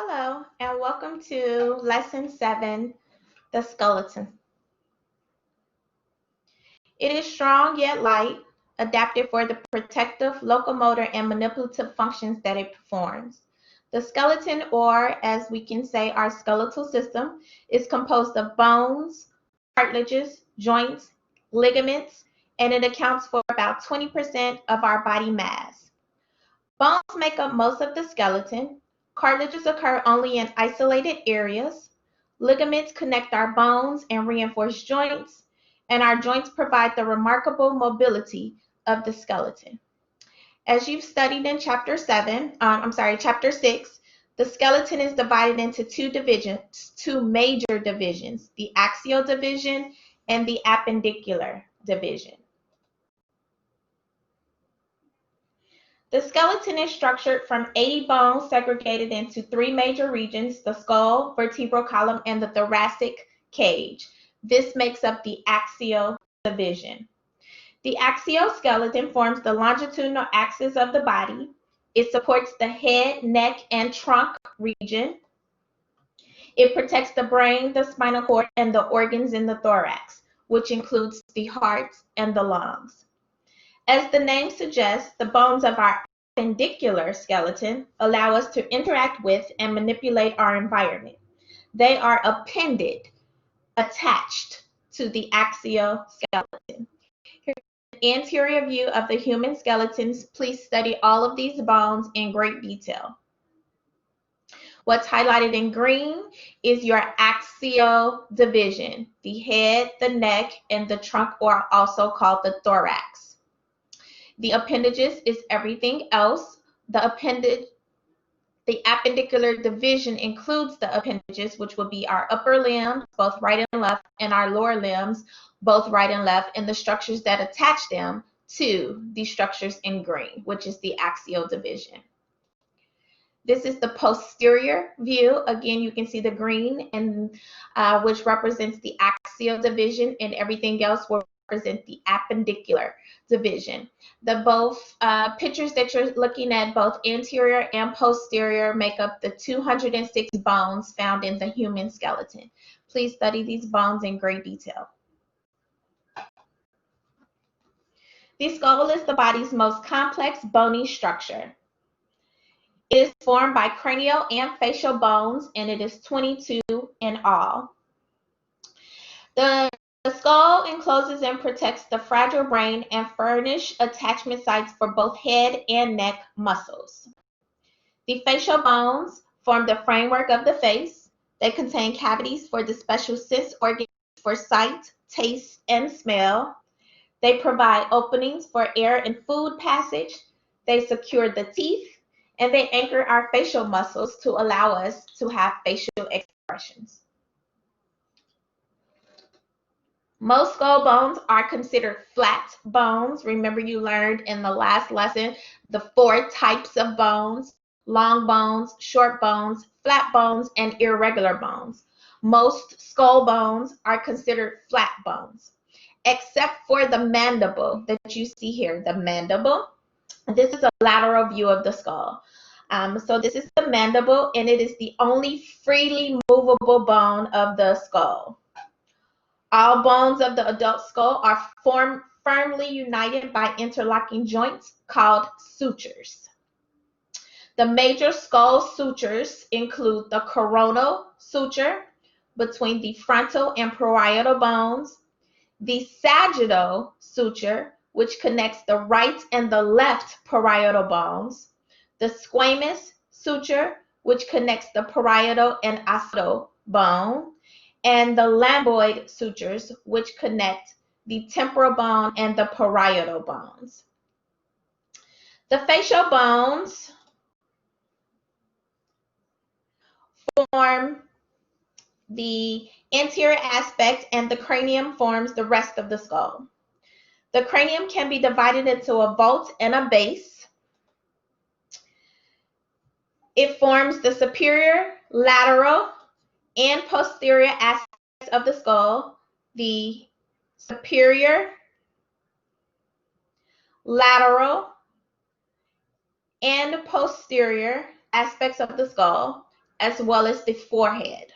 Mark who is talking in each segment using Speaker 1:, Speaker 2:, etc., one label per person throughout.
Speaker 1: Hello, and welcome to Lesson 7, the skeleton. It is strong yet light, adapted for the protective, locomotor, and manipulative functions that it performs. The skeleton, or as we can say, our skeletal system, is composed of bones, cartilages, joints, ligaments, and it accounts for about 20% of our body mass. Bones make up most of the skeleton. Cartilages occur only in isolated areas. Ligaments connect our bones and reinforce joints, and our joints provide the remarkable mobility of the skeleton. As you've studied in chapter 6, the skeleton is divided into two major divisions, the axial division and the appendicular division. The skeleton is structured from 80 bones segregated into three major regions, the skull, vertebral column, and the thoracic cage. This makes up the axial division. The axioskeleton forms the longitudinal axis of the body. It supports the head, neck, and trunk region. It protects the brain, the spinal cord, and the organs in the thorax, which includes the heart and the lungs. As the name suggests, the bones of our appendicular skeleton allow us to interact with and manipulate our environment. They are attached to the axioskeleton. Here's an anterior view of the human skeletons. Please study all of these bones in great detail. What's highlighted in green is your axial division, the head, the neck, and the trunk, or also called the thorax. The appendages is everything else. The appendicular division includes the appendages, which would be our upper limbs, both right and left, and our lower limbs, both right and left, and the structures that attach them to the structures in green, which is the axial division. This is the posterior view. Again, you can see the green, and which represents the axial division, and everything else will represent the appendicular division. The both pictures that you're looking at, both anterior and posterior, make up the 206 bones found in the human skeleton. Please study these bones in great detail. The skull is the body's most complex bony structure. It is formed by cranial and facial bones, and it is 22 in all. The skull encloses and protects the fragile brain and furnish attachment sites for both head and neck muscles. The facial bones form the framework of the face. They contain cavities for the special sense organs for sight, taste, and smell. They provide openings for air and food passage. They secure the teeth, and they anchor our facial muscles to allow us to have facial expressions. Most skull bones are considered flat bones. Remember, you learned in the last lesson the 4 types of bones: long bones, short bones, flat bones, and irregular bones. Most skull bones are considered flat bones, except for the mandible that you see here, the mandible. This is a lateral view of the skull. So this is the mandible, and it is the only freely movable bone of the skull. All bones of the adult skull are firmly united by interlocking joints called sutures. The major skull sutures include the coronal suture between the frontal and parietal bones, the sagittal suture, which connects the right and the left parietal bones, the squamous suture, which connects the parietal and occipital bone, and the rhomboid sutures, which connect the temporal bone and the parietal bones. The facial bones form the anterior aspect, and the cranium forms the rest of the skull. The cranium can be divided into a vault and a base. It forms the superior, lateral, and posterior aspects of the skull. The superior, lateral, and posterior aspects of the skull as well as the forehead.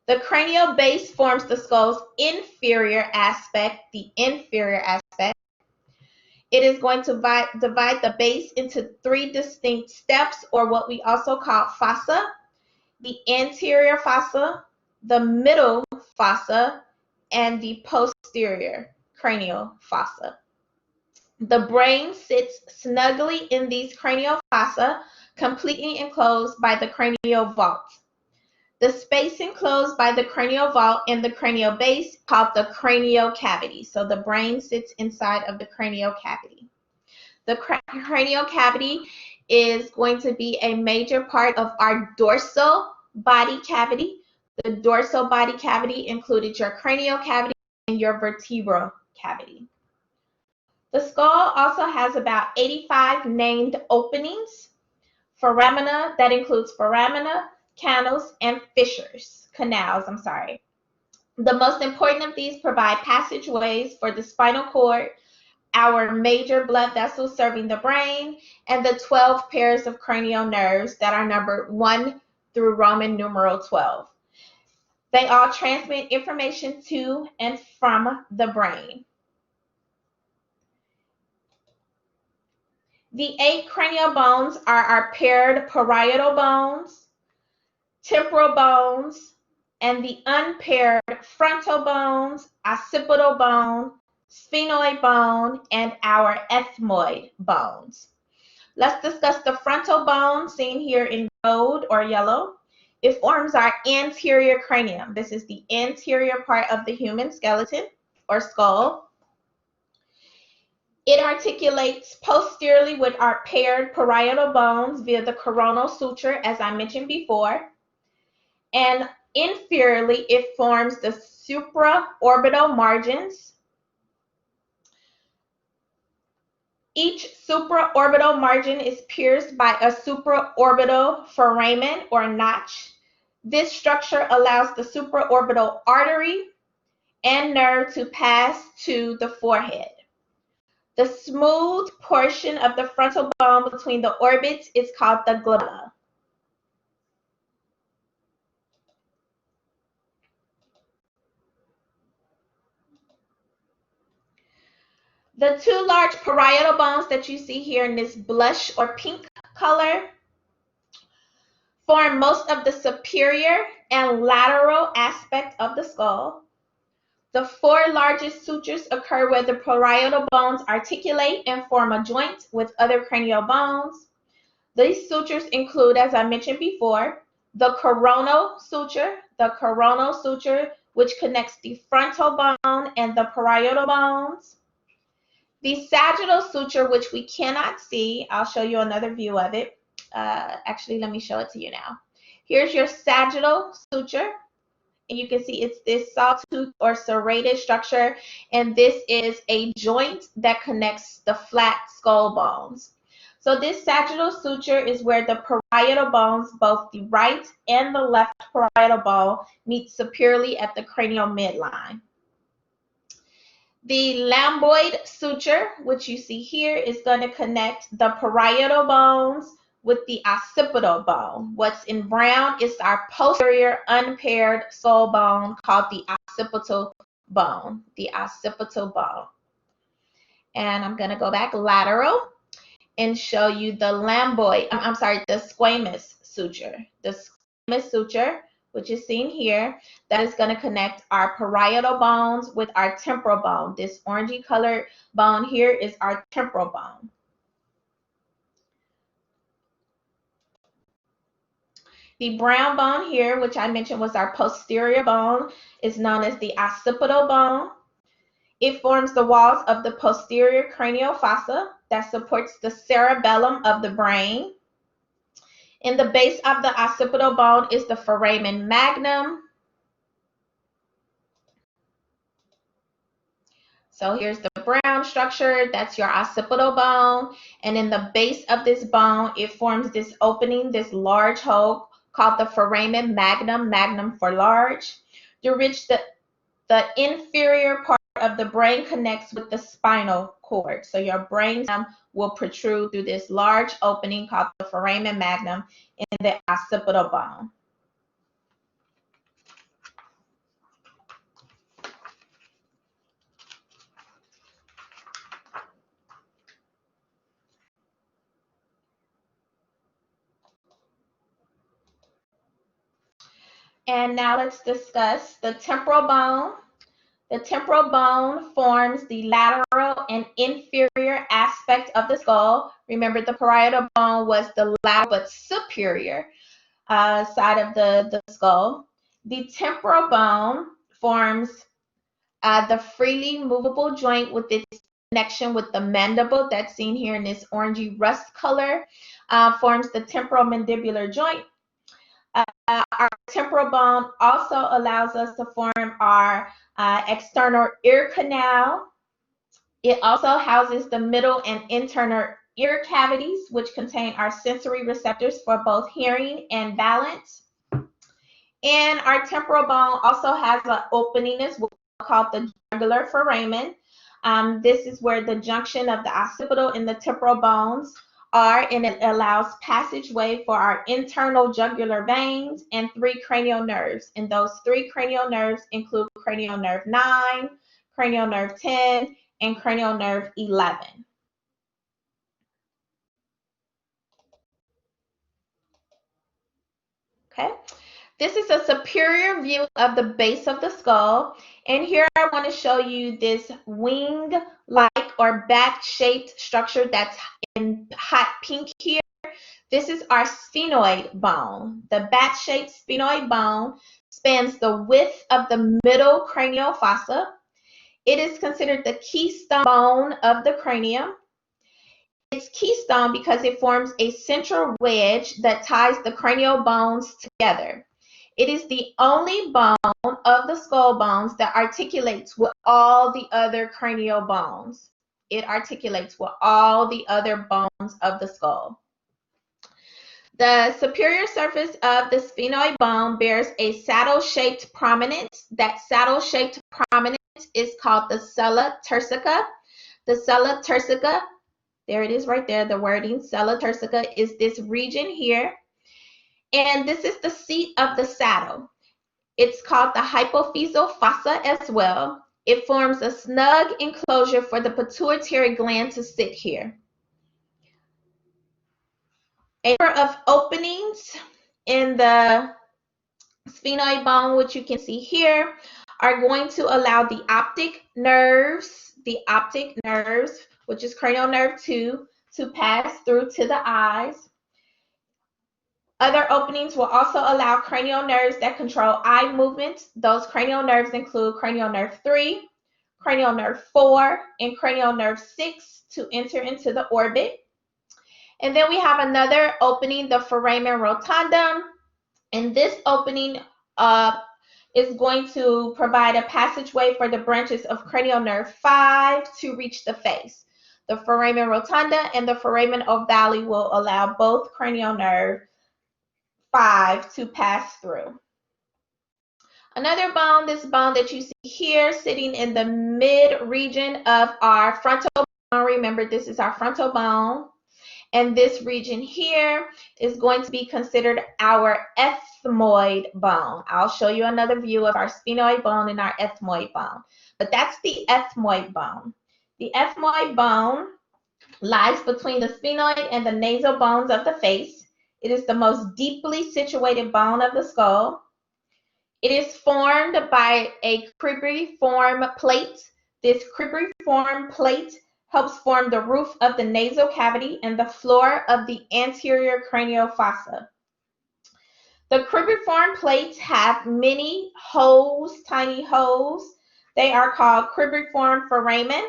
Speaker 1: The cranial base forms the skull's inferior aspect, the inferior aspect. It is going to divide the base into 3 distinct steps, or what we also call fossa: the anterior fossa, the middle fossa, and the posterior cranial fossa. The brain sits snugly in these cranial fossa, completely enclosed by the cranial vault. The space enclosed by the cranial vault and the cranial base called the cranial cavity. So the brain sits inside of the cranial cavity. The cranial cavity is going to be a major part of our dorsal body cavity. The dorsal body cavity included your cranial cavity and your vertebral cavity. The skull also has about 85 named openings. Foramina, that includes foramina, canals, and canals. The most important of these provide passageways for the spinal cord, our major blood vessels serving the brain, and the 12 pairs of cranial nerves that are numbered 1 through Roman numeral 12. They all transmit information to and from the brain. The 8 cranial bones are our paired parietal bones, temporal bones, and the unpaired frontal bones, occipital bone, sphenoid bone, and our ethmoid bones. Let's discuss the frontal bone, seen here in gold or yellow. It forms our anterior cranium. This is the anterior part of the human skeleton or skull. It articulates posteriorly with our paired parietal bones via the coronal suture, as I mentioned before. And inferiorly, it forms the supraorbital margins. Each supraorbital margin is pierced by a supraorbital foramen or notch. This structure allows the supraorbital artery and nerve to pass to the forehead. The smooth portion of the frontal bone between the orbits is called the glabella. The 2 large parietal bones that you see here in this blush or pink color form most of the superior and lateral aspect of the skull. The 4 largest sutures occur where the parietal bones articulate and form a joint with other cranial bones. These sutures include, as I mentioned before, the coronal suture, which connects the frontal bone and the parietal bones. The sagittal suture, which we cannot see, I'll show you another view of it. Actually, let me show it to you now. Here's your sagittal suture, and you can see it's this sawtooth or serrated structure, and this is a joint that connects the flat skull bones. So this sagittal suture is where the parietal bones, both the right and the left parietal bone, meet superiorly at the cranial midline. The lambdoid suture, which you see here, is going to connect the parietal bones with the occipital bone. What's in brown is our posterior unpaired skull bone called the occipital bone. And I'm going to go back lateral and show you the the squamous suture. The squamous suture, which is seen here, that is going to connect our parietal bones with our temporal bone. This orangey colored bone here is our temporal bone. The brown bone here, which I mentioned was our posterior bone, is known as the occipital bone. It forms the walls of the posterior cranial fossa that supports the cerebellum of the brain. In the base of the occipital bone is the foramen magnum. So here's the brown structure, that's your occipital bone. And in the base of this bone, it forms this opening, this large hole called the foramen magnum, magnum for large, through which the inferior part of the brain connects with the spinal cord. So your brain will protrude through this large opening called the foramen magnum in the occipital bone. And now let's discuss the temporal bone. The temporal bone forms the lateral and inferior aspect of the skull. Remember, the parietal bone was the lateral but superior side of the skull. The temporal bone forms the freely movable joint with its connection with the mandible that's seen here in this orangey rust color, forms the temporal mandibular joint. Our temporal bone also allows us to form our external ear canal. It also houses the middle and internal ear cavities, which contain our sensory receptors for both hearing and balance. And our temporal bone also has an opening as well called the jugular foramen. This is where the junction of the occipital and the temporal bones are, and it allows passageway for our internal jugular veins and 3 cranial nerves. And those 3 cranial nerves include cranial nerve 9, cranial nerve 10, and cranial nerve 11. Okay. This is a superior view of the base of the skull. And here I want to show you this wing-like or bat-shaped structure that's in hot pink here. This is our sphenoid bone. The bat-shaped sphenoid bone spans the width of the middle cranial fossa. It is considered the keystone bone of the cranium. It's keystone because it forms a central wedge that ties the cranial bones together. It is the only bone of the skull bones that articulates with all the other cranial bones. It articulates with all the other bones of the skull. The superior surface of the sphenoid bone bears a saddle-shaped prominence. That saddle-shaped prominence is called the sella turcica. The sella turcica, there it is right there, the wording, sella turcica, is this region here. And this is the seat of the saddle. It's called the hypophyseal fossa as well. It forms a snug enclosure for the pituitary gland to sit here. A number of openings in the sphenoid bone, which you can see here, are going to allow the optic nerves, which is cranial nerve 2, to pass through to the eyes. Other openings will also allow cranial nerves that control eye movements. Those cranial nerves include cranial nerve 3, cranial nerve 4, and cranial nerve 6 to enter into the orbit. And then we have another opening, the foramen rotundum. And this opening is going to provide a passageway for the branches of cranial nerve 5 to reach the face. The foramen rotunda and the foramen ovale will allow both cranial nerve 5 to pass through. Another bone, this bone that you see here sitting in the mid region of our frontal bone. Remember, this is our frontal bone. And this region here is going to be considered our ethmoid bone. I'll show you another view of our sphenoid bone and our ethmoid bone. But that's the ethmoid bone. The ethmoid bone lies between the sphenoid and the nasal bones of the face. It is the most deeply situated bone of the skull. It is formed by a cribriform plate. This cribriform plate helps form the roof of the nasal cavity and the floor of the anterior cranial fossa. The cribriform plates have many holes, tiny holes. They are called cribriform foramen.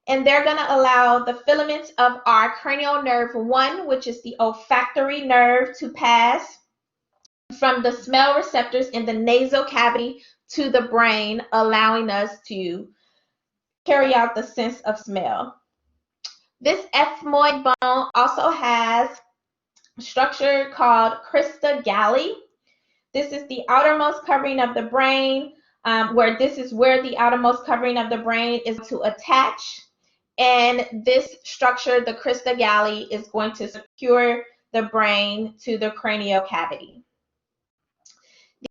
Speaker 1: And they're going to allow the filaments of our cranial nerve 1, which is the olfactory nerve, to pass from the smell receptors in the nasal cavity to the brain, allowing us to carry out the sense of smell. This ethmoid bone also has a structure called crista galli. This is the outermost covering of the brain, where this is where the outermost covering of the brain is to attach. And this structure, the crista galli, is going to secure the brain to the cranial cavity.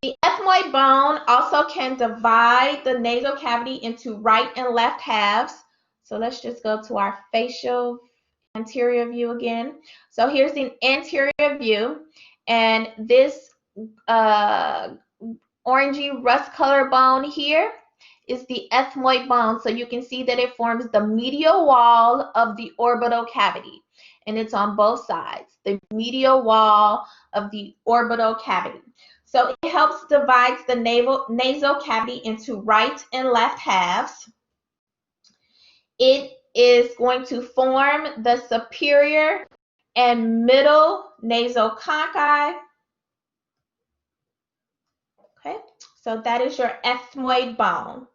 Speaker 1: The ethmoid bone also can divide the nasal cavity into right and left halves. So let's just go to our facial anterior view again. So here's the anterior view, and this orangey rust color bone here is the ethmoid bone. So you can see that it forms the medial wall of the orbital cavity, and it's on both sides, the medial wall of the orbital cavity. So it helps divides the nasal cavity into right and left halves. It is going to form the superior and middle nasal conchae. Okay, so that is your ethmoid bone.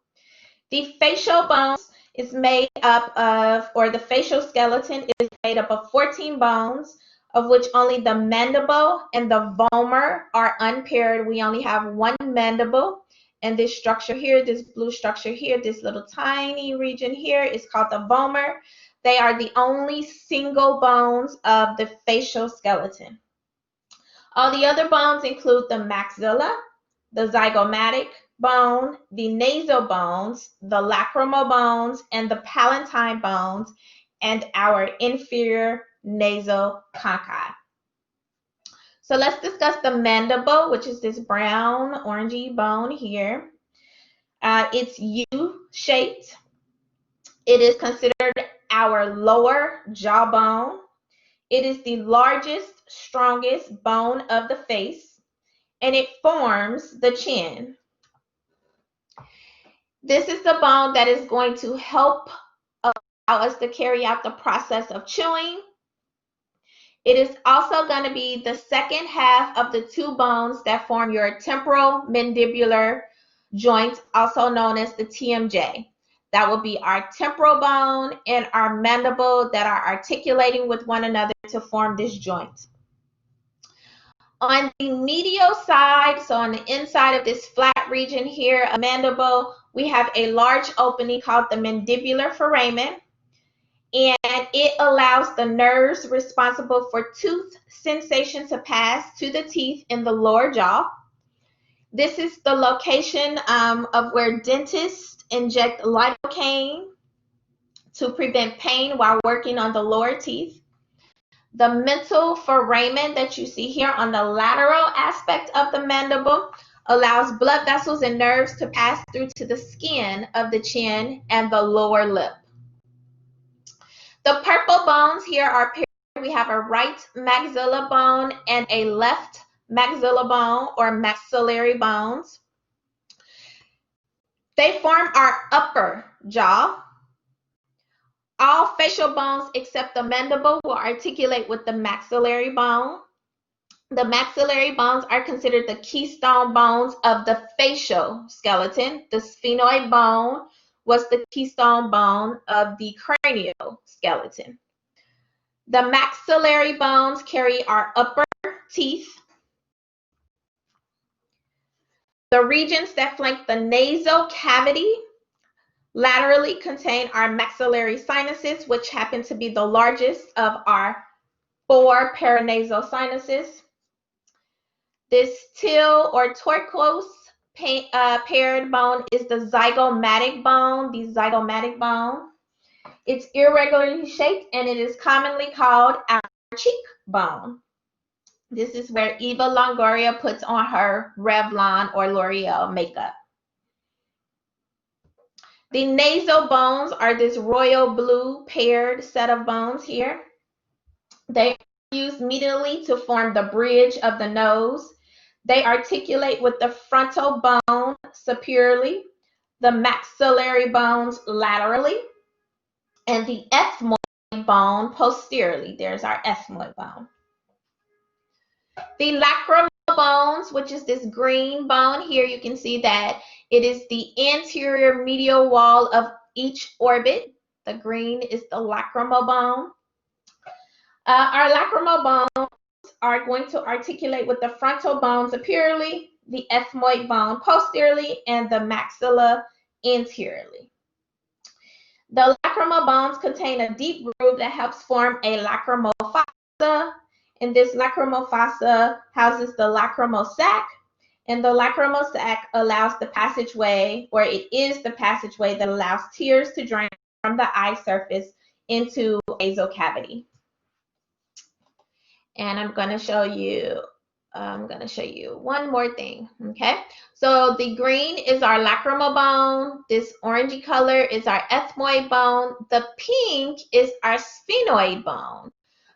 Speaker 1: The facial bones is made up of, or the facial skeleton is made up of 14 bones, of which only the mandible and the vomer are unpaired. We only have one mandible, and this structure here, this blue structure here, this little tiny region here is called the vomer. They are the only single bones of the facial skeleton. All the other bones include the maxilla, the zygomatic bone, the nasal bones, the lacrimal bones, and the palatine bones, and our inferior nasal conchae. So let's discuss the mandible, which is this brown orangey bone here. It's U-shaped. It is considered our lower jawbone. It is the largest, strongest bone of the face, and it forms the chin. This is the bone that is going to help allow us to carry out the process of chewing. It is also going to be the second half of the two bones that form your temporal mandibular joint, also known as the TMJ. That will be our temporal bone and our mandible that are articulating with one another to form this joint. On the medial side, so on the inside of this flat region here, a mandible, we have a large opening called the mandibular foramen, and it allows the nerves responsible for tooth sensation to pass to the teeth in the lower jaw. This is the location of where dentists inject lidocaine to prevent pain while working on the lower teeth. The mental foramen that you see here on the lateral aspect of the mandible allows blood vessels and nerves to pass through to the skin of the chin and the lower lip. The purple bones here are paired. We have a right maxilla bone and a left maxilla bone, or maxillary bones. They form our upper jaw. All facial bones except the mandible will articulate with the maxillary bone. The maxillary bones are considered the keystone bones of the facial skeleton. The sphenoid bone was the keystone bone of the cranial skeleton. The maxillary bones carry our upper teeth. The regions that flank the nasal cavity laterally contain our maxillary sinuses, which happen to be the largest of our 4 paranasal sinuses. This teal or turquoise paired bone is the zygomatic bone, It's irregularly shaped, and it is commonly called our cheekbone. This is where Eva Longoria puts on her Revlon or L'Oreal makeup. The nasal bones are this royal blue paired set of bones here. They are used medially to form the bridge of the nose. They articulate with the frontal bone superiorly, the maxillary bones laterally, and the ethmoid bone posteriorly. There's our ethmoid bone. The lacrimal bones, which is this green bone here, you can see that it is the anterior medial wall of each orbit. The green is the lacrimal bone. Our lacrimal bones are going to articulate with the frontal bone superiorly, the ethmoid bone posteriorly, and the maxilla anteriorly. The lacrimal bones contain a deep groove that helps form a lacrimal fossa, and this lacrimal fossa houses the lacrimal sac, and the lacrimal sac allows the passageway, or it is the passageway that allows tears to drain from the eye surface into the nasal cavity. And I'm going to show you one more thing, okay? So the green is our lacrimal bone. This orangey color is our ethmoid bone. The pink is our sphenoid bone.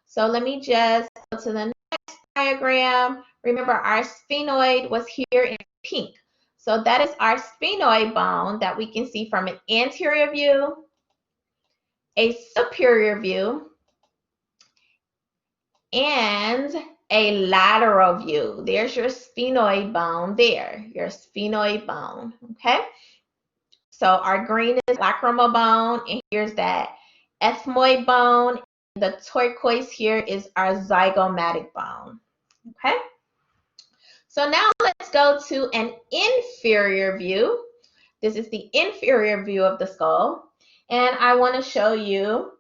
Speaker 1: So let me just go to the next diagram. Remember, our sphenoid was here in pink. So that is our sphenoid bone that we can see from an anterior view, a superior view, and a lateral view. There's your sphenoid bone there, your sphenoid bone, okay? So our green is lacrimal bone, and here's that ethmoid bone. The turquoise here is our zygomatic bone, okay? So now let's go to an inferior view. This is the inferior view of the skull, and I want to show you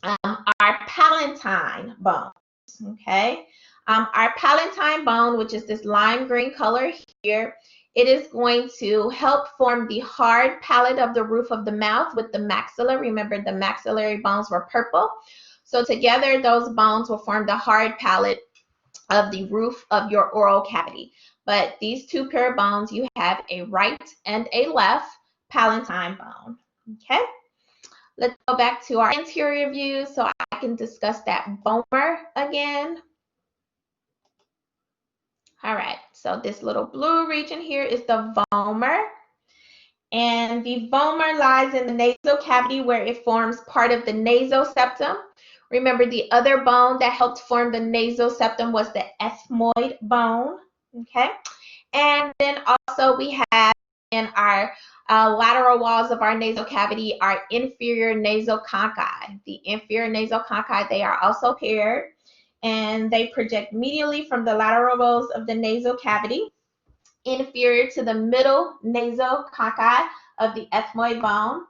Speaker 1: our palatine bone. Okay, our palatine bone, which is this lime green color here, it is going to help form the hard palate of the roof of the mouth with the maxilla. Remember, the maxillary bones were purple. So together, those bones will form the hard palate of the roof of your oral cavity. But these two pair of bones, you have a right and a left palatine bone. Okay. Let's go back to our anterior view so I can discuss that vomer again. All right, so this little blue region here is the vomer. And the vomer lies in the nasal cavity where it forms part of the nasal septum. Remember, the other bone that helped form the nasal septum was the ethmoid bone, okay? And then also we have in our lateral walls of our nasal cavity our inferior nasal conchi. The inferior nasal conchi, they are also paired, and they project medially from the lateral walls of the nasal cavity, inferior to the middle nasal conchi of the ethmoid bone.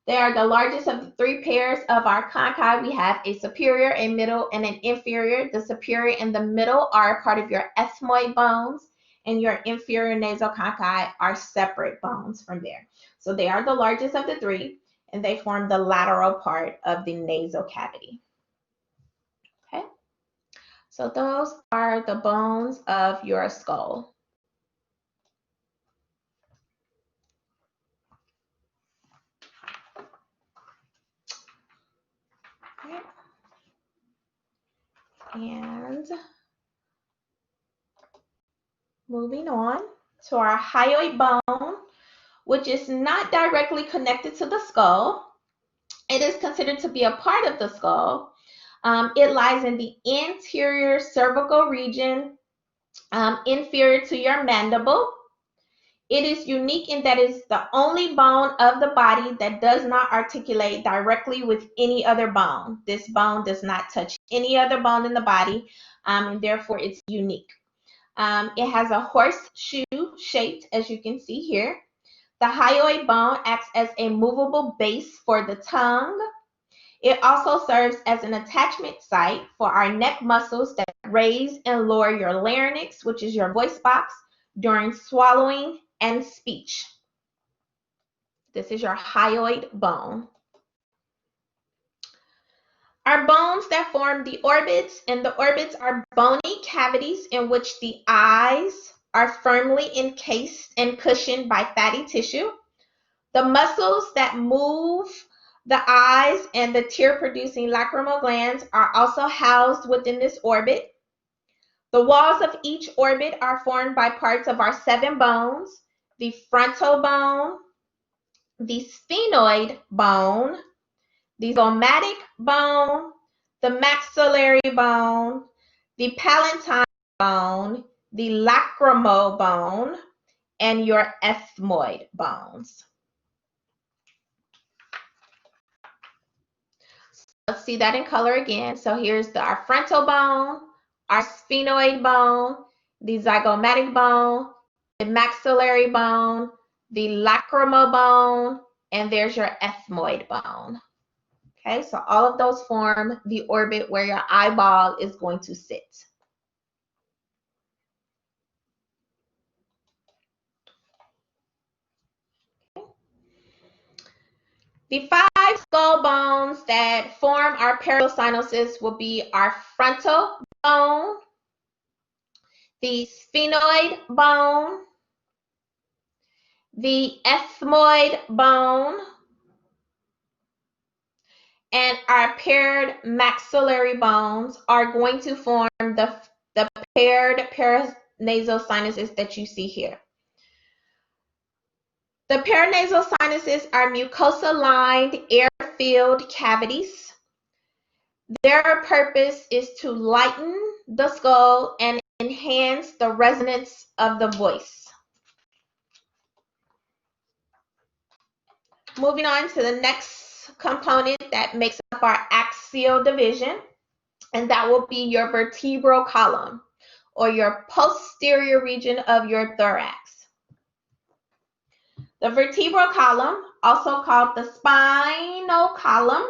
Speaker 1: They are the largest of the three pairs of our conchi. We have a superior, a middle, and an inferior. The superior and the middle are part of your ethmoid bones, and your inferior nasal conchi are separate bones from there. So they are the largest of the three, and they form the lateral part of the nasal cavity. Okay, so those are the bones of your skull. Okay. And moving on to our hyoid bone, which is not directly connected to the skull. It is considered to be a part of the skull. It lies in the anterior cervical region, inferior to your mandible. It is unique in that it's the only bone of the body that does not articulate directly with any other bone. This bone does not touch any other bone in the body, and therefore it's unique. It has a horseshoe shaped, as you can see here. The hyoid bone acts as a movable base for the tongue. It also serves as an attachment site for our neck muscles that raise and lower your larynx, which is your voice box, during swallowing and speech. This is your hyoid bone. Our bones that form the orbits, and the orbits are bony cavities in which the eyes are firmly encased and cushioned by fatty tissue. The muscles that move the eyes and the tear-producing lacrimal glands are also housed within this orbit. The walls of each orbit are formed by parts of our 7 bones: the frontal bone, the sphenoid bone, the zygomatic bone, the maxillary bone, the palatine bone, the lacrimal bone, and your ethmoid bones. Let's see that in color again. So here's our frontal bone, our sphenoid bone, the zygomatic bone, the maxillary bone, the lacrimal bone, and there's your ethmoid bone. Okay, so all of those form the orbit where your eyeball is going to sit. The 5 skull bones that form our parietal sinuses will be our frontal bone, the sphenoid bone, the ethmoid bone, and our paired maxillary bones are going to form the paired paranasal sinuses that you see here. The paranasal sinuses are mucosa-lined air-filled cavities. Their purpose is to lighten the skull and enhance the resonance of the voice. Moving on to the next component that makes up our axial division, and that will be your vertebral column, or your posterior region of your thorax. The vertebral column, also called the spinal column,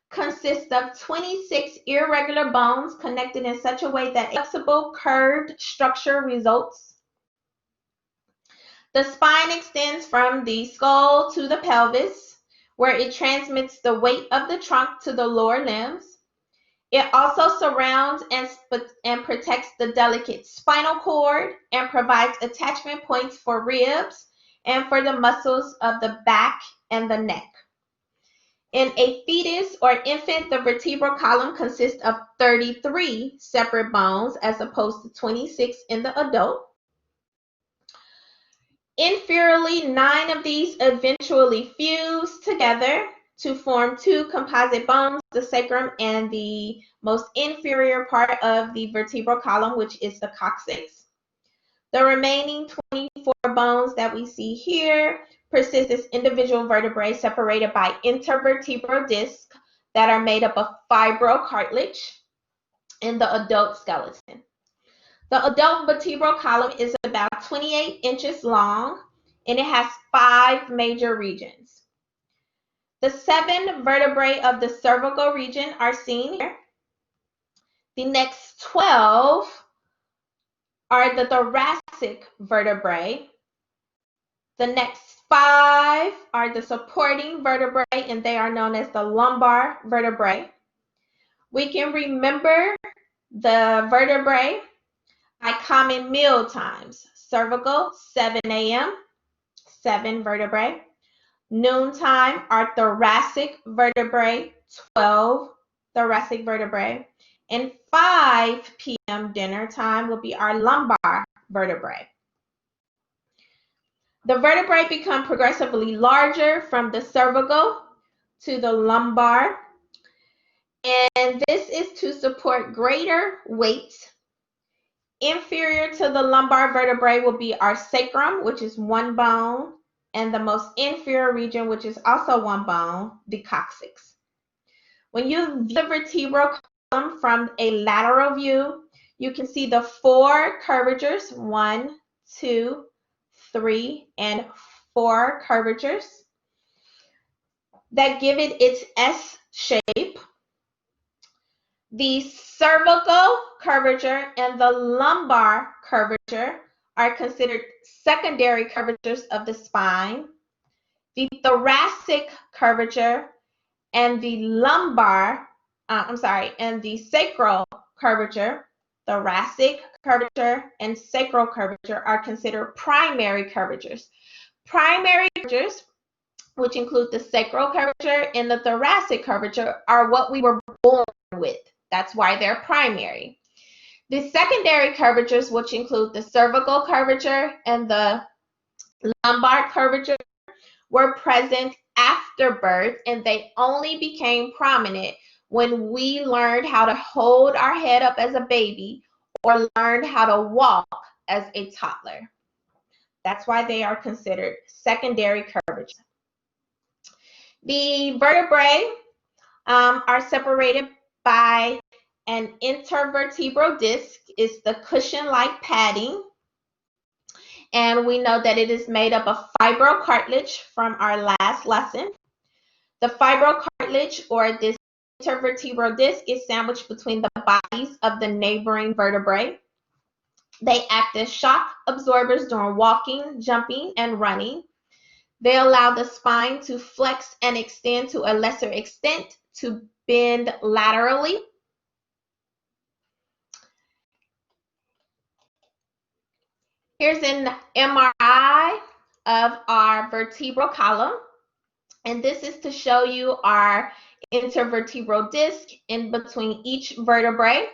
Speaker 1: consists of 26 irregular bones connected in such a way that a flexible, curved structure results. The spine extends from the skull to the pelvis, where it transmits the weight of the trunk to the lower limbs. It also surrounds and protects the delicate spinal cord and provides attachment points for ribs and for the muscles of the back and the neck. In a fetus or infant, the vertebral column consists of 33 separate bones as opposed to 26 in the adult. Inferiorly, 9 of these eventually fuse together to form 2 composite bones, the sacrum and the most inferior part of the vertebral column, which is the coccyx. The remaining 24 bones that we see here persist as individual vertebrae separated by intervertebral discs that are made up of fibrocartilage in the adult skeleton. The adult vertebral column is about 28 inches long, and it has 5 major regions. The 7 vertebrae of the cervical region are seen here. The next 12 are the thoracic vertebrae. The next 5 are the supporting vertebrae, and they are known as the lumbar vertebrae. We can remember the vertebrae by common meal times. Cervical, 7 a.m., 7 vertebrae. Noontime are thoracic vertebrae, 12 thoracic vertebrae. And 5 p.m. dinner time will be our lumbar vertebrae. The vertebrae become progressively larger from the cervical to the lumbar, and this is to support greater weight. Inferior to the lumbar vertebrae will be our sacrum, which is 1 bone, and the most inferior region, which is also 1 bone, the coccyx. When you view the vertebral column from a lateral view, you can see the 4 curvatures, 1, 2, 3, and 4 curvatures that give it its S shape. The cervical curvature and the lumbar curvature are considered secondary curvatures of the spine. The thoracic curvature and the and the sacral curvature, thoracic curvature and sacral curvature are considered primary curvatures. Primary curvatures, which include the sacral curvature and the thoracic curvature, are what we were born with. That's why they're primary. The secondary curvatures, which include the cervical curvature and the lumbar curvature, were present after birth, and they only became prominent when we learned how to hold our head up as a baby or learned how to walk as a toddler. That's why they are considered secondary curvatures. The vertebrae are separated by an intervertebral disc. It's the cushion-like padding. And we know that it is made up of fibrocartilage from our last lesson. The fibrocartilage, or this intervertebral disc, is sandwiched between the bodies of the neighboring vertebrae. They act as shock absorbers during walking, jumping, and running. They allow the spine to flex and extend to a lesser extent to bend laterally. Here's an MRI of our vertebral column, and this is to show you our intervertebral disc in between each vertebrae.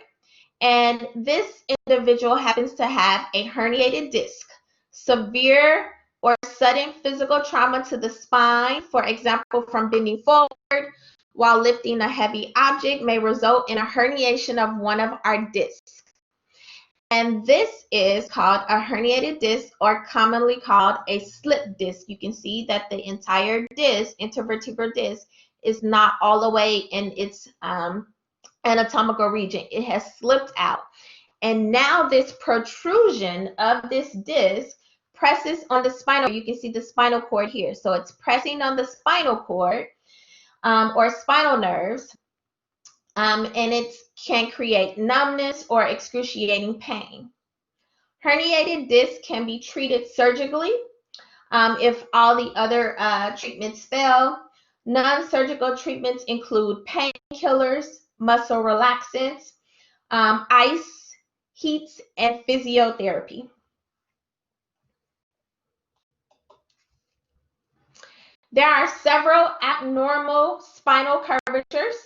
Speaker 1: And this individual happens to have a herniated disc. Severe or sudden physical trauma to the spine, for example, from bending forward while lifting a heavy object, may result in a herniation of one of our discs. And this is called a herniated disc, or commonly called a slip disc. You can see that the entire disc, intervertebral disc, is not all the way in its anatomical region. It has slipped out. And now this protrusion of this disc presses on the spinal. You can see the spinal cord here. So it's pressing on the spinal cord or spinal nerves, and it can create numbness or excruciating pain. Herniated disc can be treated surgically if all the other treatments fail. Non-surgical treatments include painkillers, muscle relaxants, ice, heat, and physiotherapy. There are several abnormal spinal curvatures.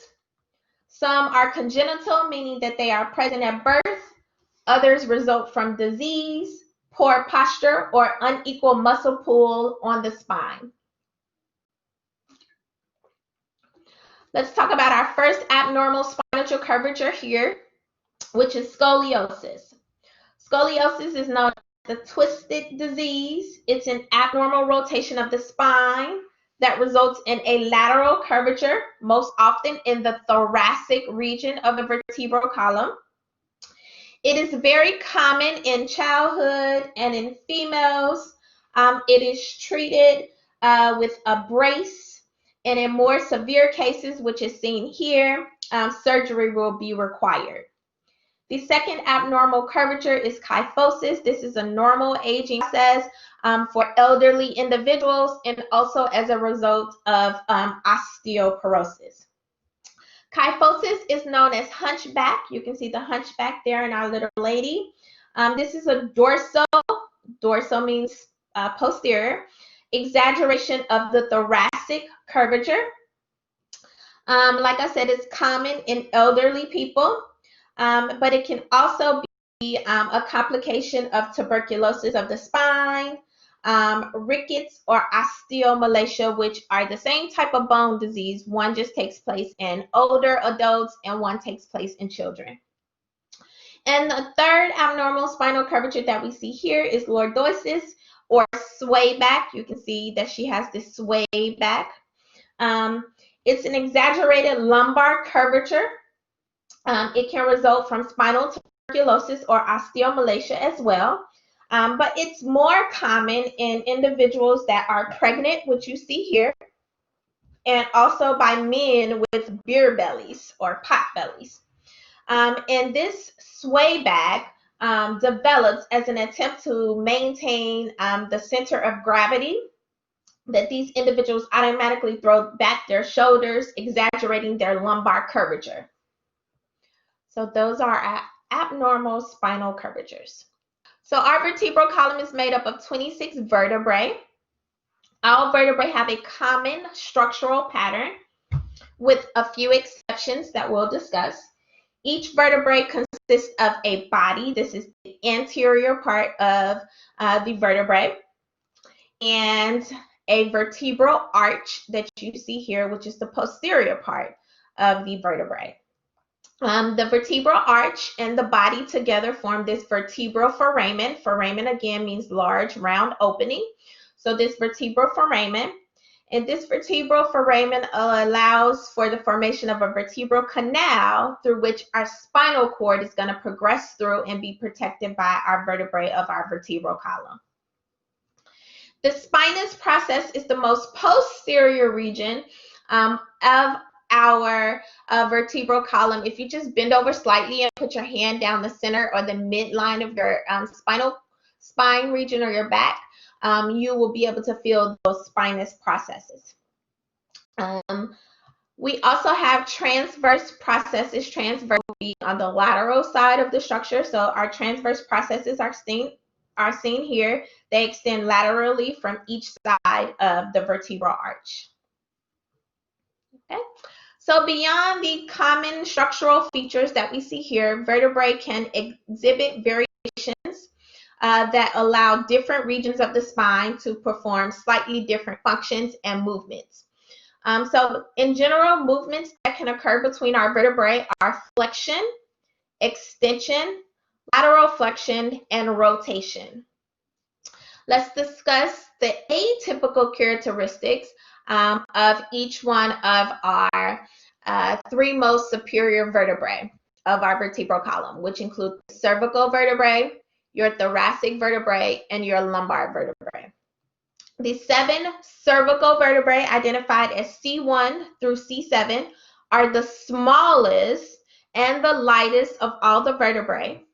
Speaker 1: Some are congenital, meaning that they are present at birth. Others result from disease, poor posture, or unequal muscle pull on the spine. Let's talk about our first abnormal spinal curvature here, which is scoliosis. Scoliosis is known as the twisted disease. It's an abnormal rotation of the spine that results in a lateral curvature, most often in the thoracic region of the vertebral column. It is very common in childhood and in females. It is treated with a brace, and in more severe cases, which is seen here, surgery will be required. The second abnormal curvature is kyphosis. This is a normal aging process for elderly individuals, and also as a result of osteoporosis. Kyphosis is known as hunchback. You can see the hunchback there in our little lady. This is a dorsal means posterior, exaggeration of the thoracic curvature. Like I said, it's common in elderly people, but it can also be a complication of tuberculosis of the spine, rickets, or osteomalacia, which are the same type of bone disease. One just takes place in older adults and one takes place in children. And the third abnormal spinal curvature that we see here is lordosis, or sway back. You can see that she has this sway back. It's an exaggerated lumbar curvature. It can result from spinal tuberculosis or osteomalacia as well. But it's more common in individuals that are pregnant, which you see here, and also by men with beer bellies or pot bellies. And this sway back develops as an attempt to maintain the center of gravity, that these individuals automatically throw back their shoulders, exaggerating their lumbar curvature. So those are abnormal spinal curvatures. So our vertebral column is made up of 26 vertebrae. All vertebrae have a common structural pattern, with a few exceptions that we'll discuss. Each vertebrae consists of a body. This is the anterior part of the vertebrae, and a vertebral arch that you see here, which is the posterior part of the vertebrae. The vertebral arch and the body together form this vertebral foramen. Foramen again means large, round opening. So this vertebral foramen, and this vertebral foramen allows for the formation of a vertebral canal through which our spinal cord is going to progress through and be protected by our vertebrae of our vertebral column. The spinous process is the most posterior region of our vertebral column. If you just bend over slightly and put your hand down the center or the midline of your spine region or your back, you will be able to feel those spinous processes. We also have transverse processes. Transverse will be on the lateral side of the structure. So our transverse processes are seen here. They extend laterally from each side of the vertebral arch. Okay. So beyond the common structural features that we see here, vertebrae can exhibit variations that allow different regions of the spine to perform slightly different functions and movements. So in general, movements that can occur between our vertebrae are flexion, extension, lateral flexion, and rotation. Let's discuss the atypical characteristics of each one of our three most superior vertebrae of our vertebral column, which include the cervical vertebrae, your thoracic vertebrae, and your lumbar vertebrae. The 7 cervical vertebrae identified as C1 through C7 are the smallest and the lightest of all the vertebrae.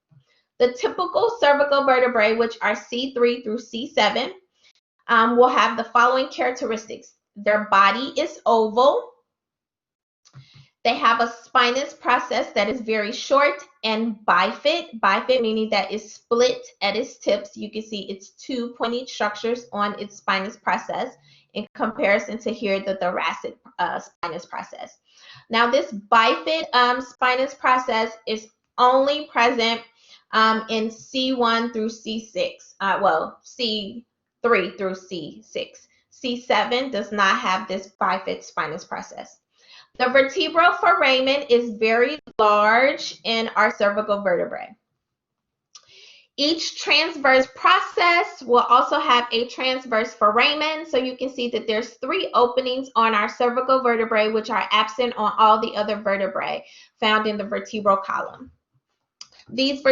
Speaker 1: The typical cervical vertebrae, which are C3 through C7, will have the following characteristics. Their body is oval. They have a spinous process that is very short and bifid. Bifid meaning that it's split at its tips. You can see it's 2 pointed structures on its spinous process in comparison to here the thoracic spinous process. Now this bifid spinous process is only present in C1 through C6. Well, C3 through C6. C7 does not have this bifid spinous process. The vertebral foramen is very large in our cervical vertebrae. Each transverse process will also have a transverse foramen. So you can see that there's 3 openings on our cervical vertebrae, which are absent on all the other vertebrae found in the vertebral column. These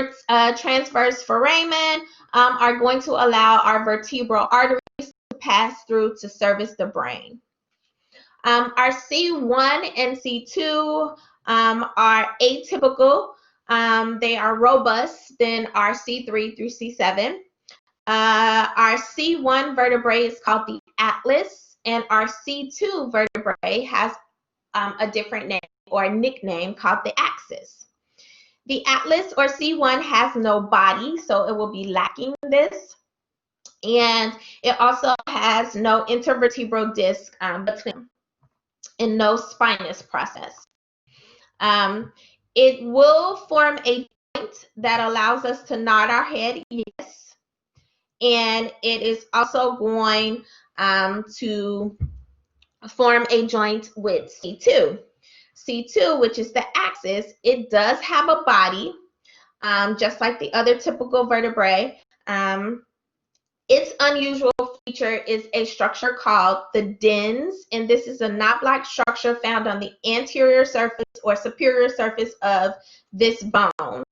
Speaker 1: transverse foramen are going to allow our vertebral arteries to pass through to service the brain. Our C1 and C2 are atypical. They are robust than our C3 through C7. Our C1 vertebrae is called the atlas, and our C2 vertebrae has a different name or nickname called the axis. The atlas or C1 has no body, so it will be lacking this. And it also has no intervertebral disc between and no spinous process. It will form a joint that allows us to nod our head, yes. And it is also going to form a joint with C2. C2, which is the axis, it does have a body, just like the other typical vertebrae. Its unusual feature is a structure called the dens, and this is a knot-like structure found on the anterior surface or superior surface of this bone.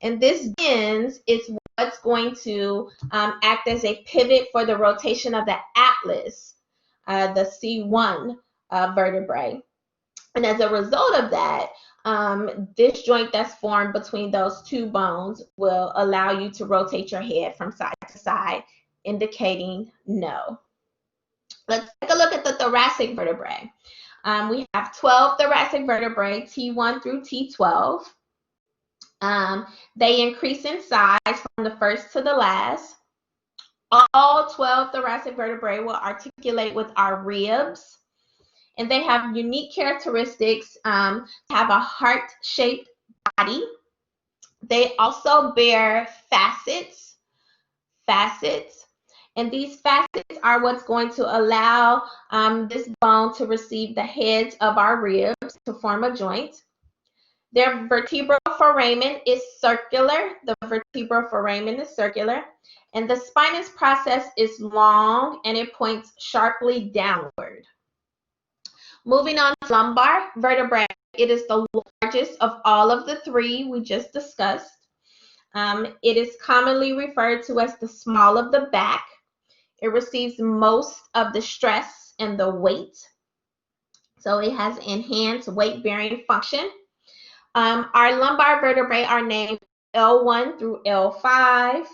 Speaker 1: And this dens is what's going to act as a pivot for the rotation of the atlas, the C1 vertebrae. And as a result of that, this joint that's formed between those 2 bones will allow you to rotate your head from side to side, indicating no. Let's take a look at the thoracic vertebrae. We have 12 thoracic vertebrae, T1 through T12. They increase in size from the first to the last. All 12 thoracic vertebrae will articulate with our ribs, and they have unique characteristics, have a heart-shaped body. They also bear facets, and these facets are what's going to allow this bone to receive the heads of our ribs to form a joint. Their vertebral foramen is circular. The vertebral foramen is circular, and the spinous process is long and it points sharply downward. Moving on to lumbar vertebrae, it is the largest of all of the 3 we just discussed. It is commonly referred to as the small of the back. It receives most of the stress and the weight. So it has enhanced weight-bearing function. Our lumbar vertebrae are named L1 through L5.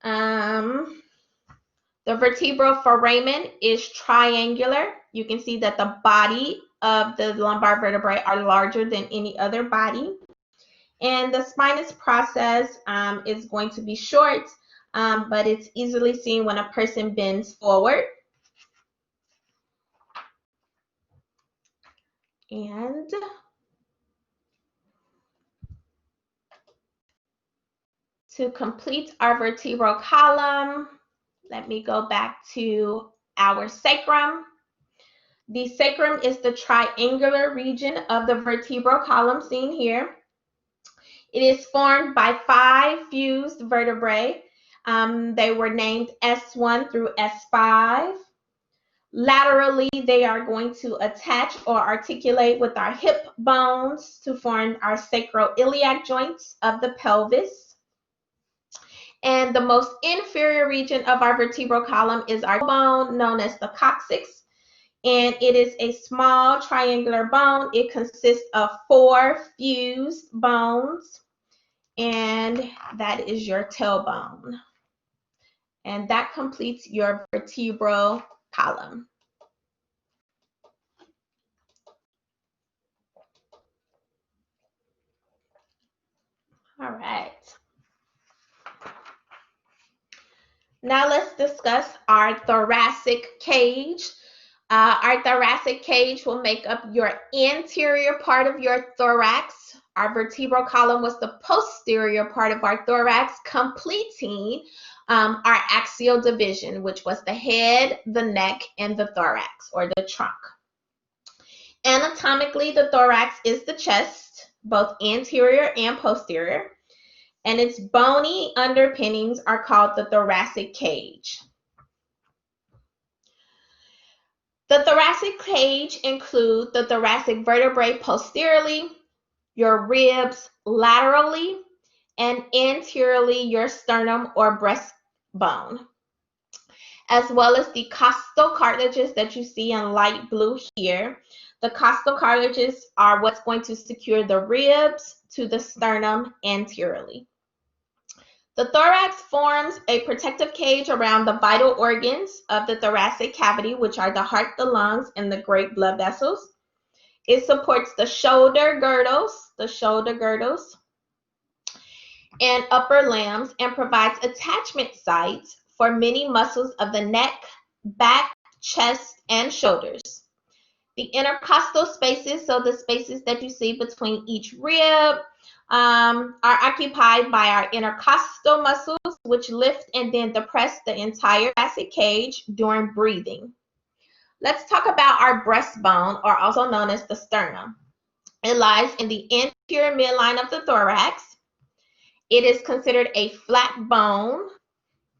Speaker 1: The vertebral foramen is triangular. You can see that the body of the lumbar vertebrae are larger than any other body. And the spinous process is going to be short, but it's easily seen when a person bends forward. And to complete our vertebral column, let me go back to our sacrum. The sacrum is the triangular region of the vertebral column seen here. It is formed by 5 fused vertebrae. They were named S1 through S5. Laterally, they are going to attach or articulate with our hip bones to form our sacroiliac joints of the pelvis. And the most inferior region of our vertebral column is our bone, known as the coccyx. And it is a small triangular bone. It consists of 4 fused bones, and that is your tailbone. And that completes your vertebral column. All right. Now let's discuss our thoracic cage. Our thoracic cage will make up your anterior part of your thorax. Our vertebral column was the posterior part of our thorax, completing our axial division, which was the head, the neck, and the thorax, or the trunk. Anatomically, the thorax is the chest, both anterior and posterior, and its bony underpinnings are called the thoracic cage. The thoracic cage includes the thoracic vertebrae posteriorly, your ribs laterally, and anteriorly your sternum or breastbone, as well as the costal cartilages that you see in light blue here. The costal cartilages are what's going to secure the ribs to the sternum anteriorly. The thorax forms a protective cage around the vital organs of the thoracic cavity, which are the heart, the lungs, and the great blood vessels. It supports the shoulder girdles and upper limbs, and provides attachment sites for many muscles of the neck, back, chest, and shoulders. The intercostal spaces, so the spaces that you see between each rib, are occupied by our intercostal muscles, which lift and then depress the entire thoracic cage during breathing. Let's talk about our breastbone, or also known as the sternum. It lies in the anterior midline of the thorax. It is considered a flat bone.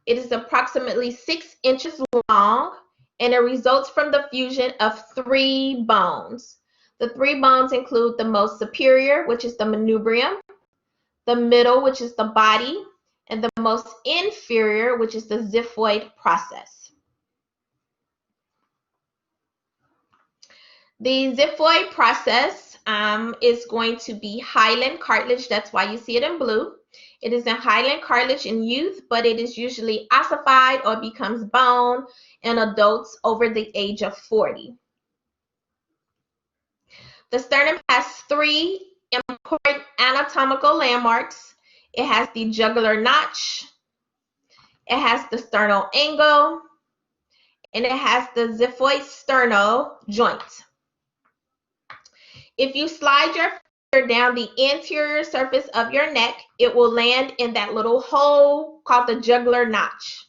Speaker 1: It is approximately 6 inches long, and it results from the fusion of 3 bones. The 3 bones include the most superior, which is the manubrium, the middle, which is the body, and the most inferior, which is the xiphoid process. The xiphoid process is going to be hyaline cartilage. That's why you see it in blue. It is in hyaline cartilage in youth, but it is usually ossified or becomes bone in adults over the age of 40. The sternum has 3 important anatomical landmarks. It has the jugular notch, it has the sternal angle, and it has the xiphoid sternal joint. If you slide your finger down the anterior surface of your neck, it will land in that little hole called the jugular notch.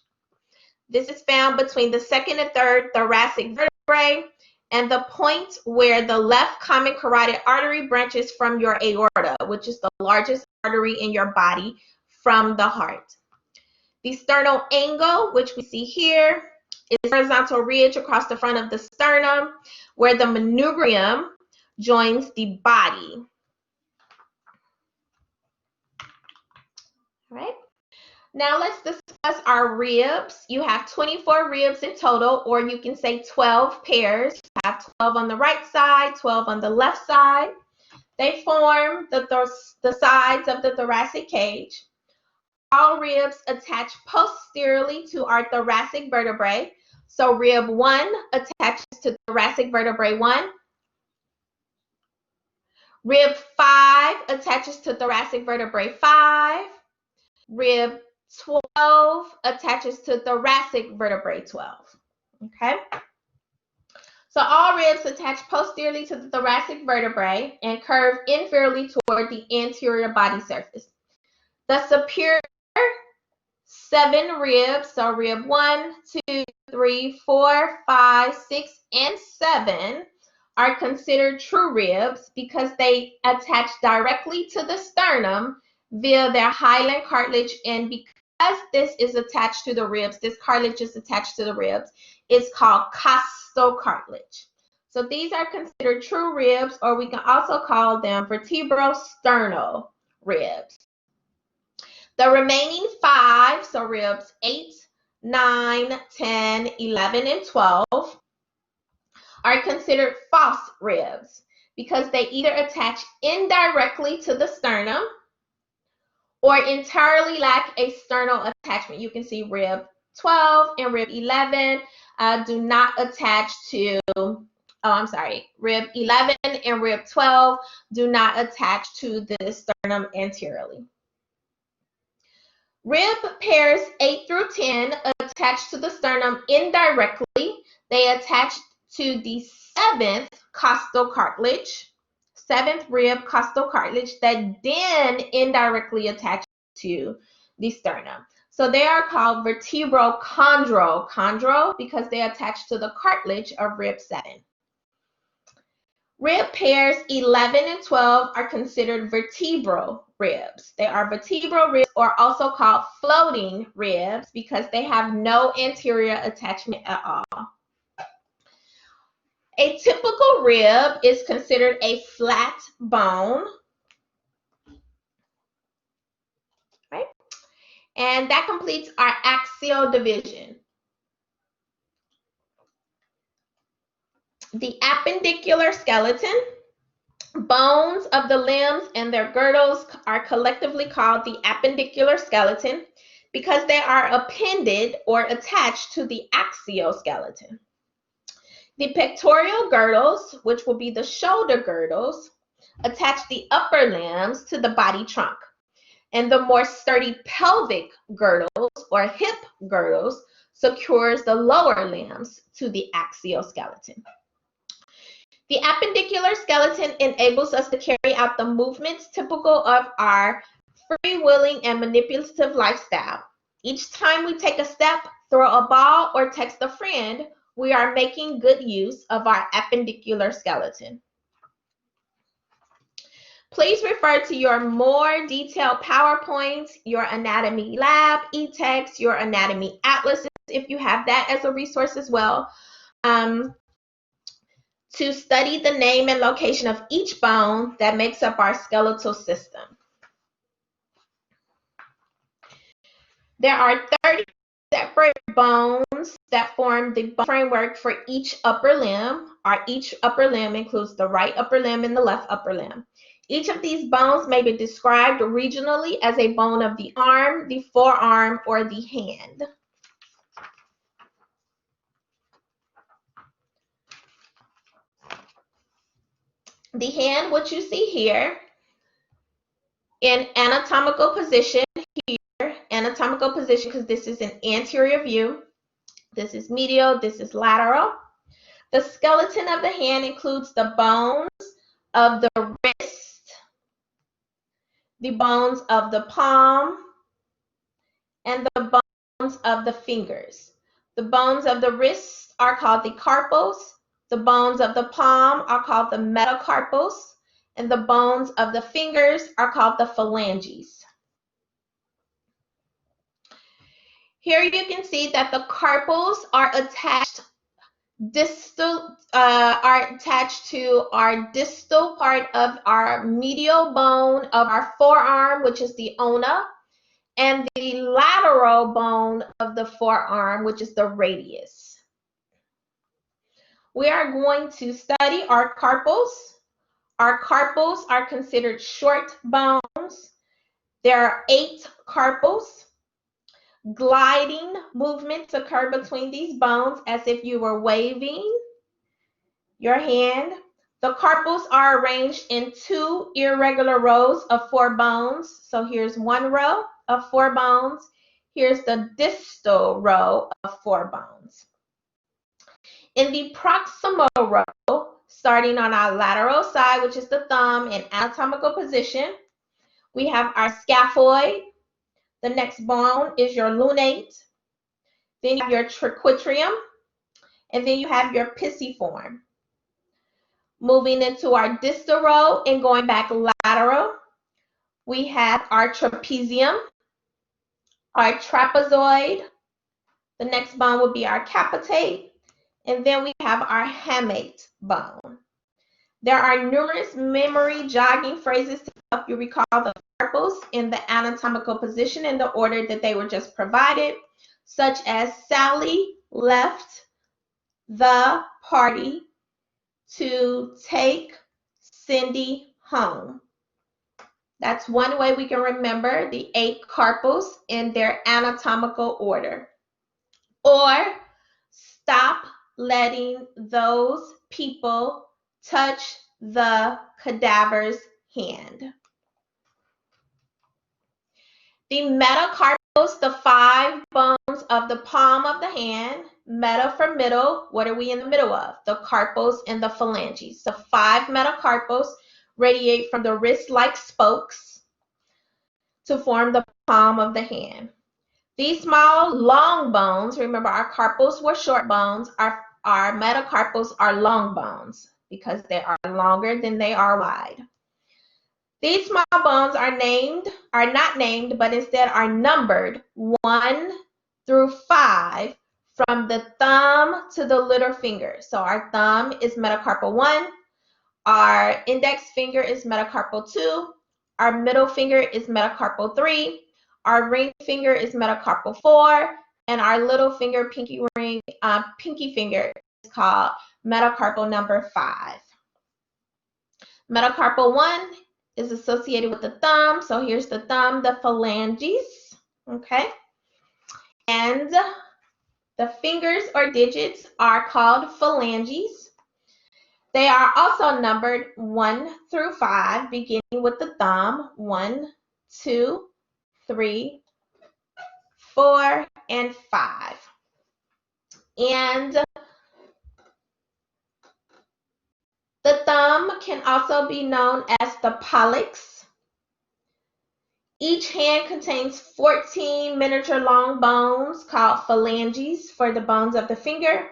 Speaker 1: This is found between the second and third thoracic vertebrae and the point where the left common carotid artery branches from your aorta, which is the largest artery in your body, from the heart. The sternal angle, which we see here, is a horizontal ridge across the front of the sternum where the manubrium joins the body. All right. Now let's discuss our ribs. You have 24 ribs in total, or you can say 12 pairs. You have 12 on the right side, 12 on the left side. They form the sides of the thoracic cage. All ribs attach posteriorly to our thoracic vertebrae. So rib 1 attaches to thoracic vertebrae 1. Rib 5 attaches to thoracic vertebrae 5. Rib 12 attaches to thoracic vertebrae 12. Okay? So all ribs attach posteriorly to the thoracic vertebrae and curve inferiorly toward the anterior body surface. The superior 7 ribs, so rib 1, 2, 3, 4, 5, 6, and 7 are considered true ribs because they attach directly to the sternum via their hyaline cartilage, and because this is attached to the ribs, this cartilage is attached to the ribs, it's called costocartilage. So these are considered true ribs, or we can also call them vertebrosternal ribs. The remaining 5, so ribs 8, 9, 10, 11, and 12, are considered false ribs because they either attach indirectly to the sternum or entirely lack a sternal attachment. You can see rib 12 and rib 11 do not attach to, rib 11 and rib 12 do not attach to the sternum anteriorly. Rib pairs 8 through 10 attach to the sternum indirectly. They attach to the 7th costal cartilage, 7th rib costal cartilage, that then indirectly attach to the sternum. So they are called vertebrochondral because they attach to the cartilage of rib 7. Rib pairs 11 and 12 are considered vertebral ribs. They are vertebral ribs, or also called floating ribs, because they have no anterior attachment at all. A typical rib is considered a flat bone, right? And that completes our axial division. The appendicular skeleton, bones of the limbs and their girdles are collectively called the appendicular skeleton because they are appended or attached to the axial skeleton. The pectoral girdles, which will be the shoulder girdles, attach the upper limbs to the body trunk. And the more sturdy pelvic girdles or hip girdles secures the lower limbs to the axial skeleton. The appendicular skeleton enables us to carry out the movements typical of our freewheeling and manipulative lifestyle. Each time we take a step, throw a ball, or text a friend, we are making good use of our appendicular skeleton. Please refer to your more detailed PowerPoints, your anatomy lab, e-text, your anatomy atlases, if you have that as a resource as well, to study the name and location of each bone that makes up our skeletal system. There are 30 separate bones that form the bone framework for each upper limb. Each upper limb includes the right upper limb and the left upper limb. Each of these bones may be described regionally as a bone of the arm, the forearm, or the hand. The hand, which you see here, in anatomical position here, anatomical position because this is an anterior view. This is medial, this is lateral. The skeleton of the hand includes the bones of the wrist, the bones of the palm, and the bones of the fingers. The bones of the wrist are called the carpals. The bones of the palm are called the metacarpals, and the bones of the fingers are called the phalanges. Here you can see that the carpals are attached to our distal part of our medial bone of our forearm, which is the ulna, and the lateral bone of the forearm, which is the radius. We are going to study our carpals. Our carpals are considered short bones. There are 8 carpals. Gliding movements occur between these bones as if you were waving your hand. The carpals are arranged in 2 irregular rows of 4 bones. So here's one row of 4 bones. Here's the distal row of 4 bones. In the proximal row, starting on our lateral side, which is the thumb in anatomical position, we have our scaphoid. The next bone is your lunate. Then you have your triquetrum, and then you have your pisiform. Moving into our distal row and going back lateral, we have our trapezium, our trapezoid. The next bone would be our capitate, and then we have our hamate bone. There are numerous memory jogging phrases to help you recall the carpals in the anatomical position in the order that they were just provided, such as Sally left the party to take Cindy home. That's one way we can remember the 8 carpals in their anatomical order. Or stop letting those people touch the cadaver's hand. The metacarpals, the 5 bones of the palm of the hand. Meta for middle. What are we in the middle of? The carpals and the phalanges. So 5 metacarpals radiate from the wrist-like spokes to form the palm of the hand. These small, long bones, remember our carpals were short bones, our metacarpals are long bones because they are longer than they are wide. These small bones are not named, but instead are numbered 1 through 5 from the thumb to the little finger. So our thumb is metacarpal 1, our index finger is metacarpal 2, our middle finger is metacarpal 3, our ring finger is metacarpal 4, and our little finger, pinky finger is called metacarpal number 5. Metacarpal 1 is associated with the thumb. So here's the thumb, the phalanges, okay? And the fingers or digits are called phalanges. They are also numbered 1 through 5, beginning with the thumb, 1, 2, 3, 4, and 5. And the thumb can also be known as the pollex. Each hand contains 14 miniature long bones called phalanges for the bones of the finger,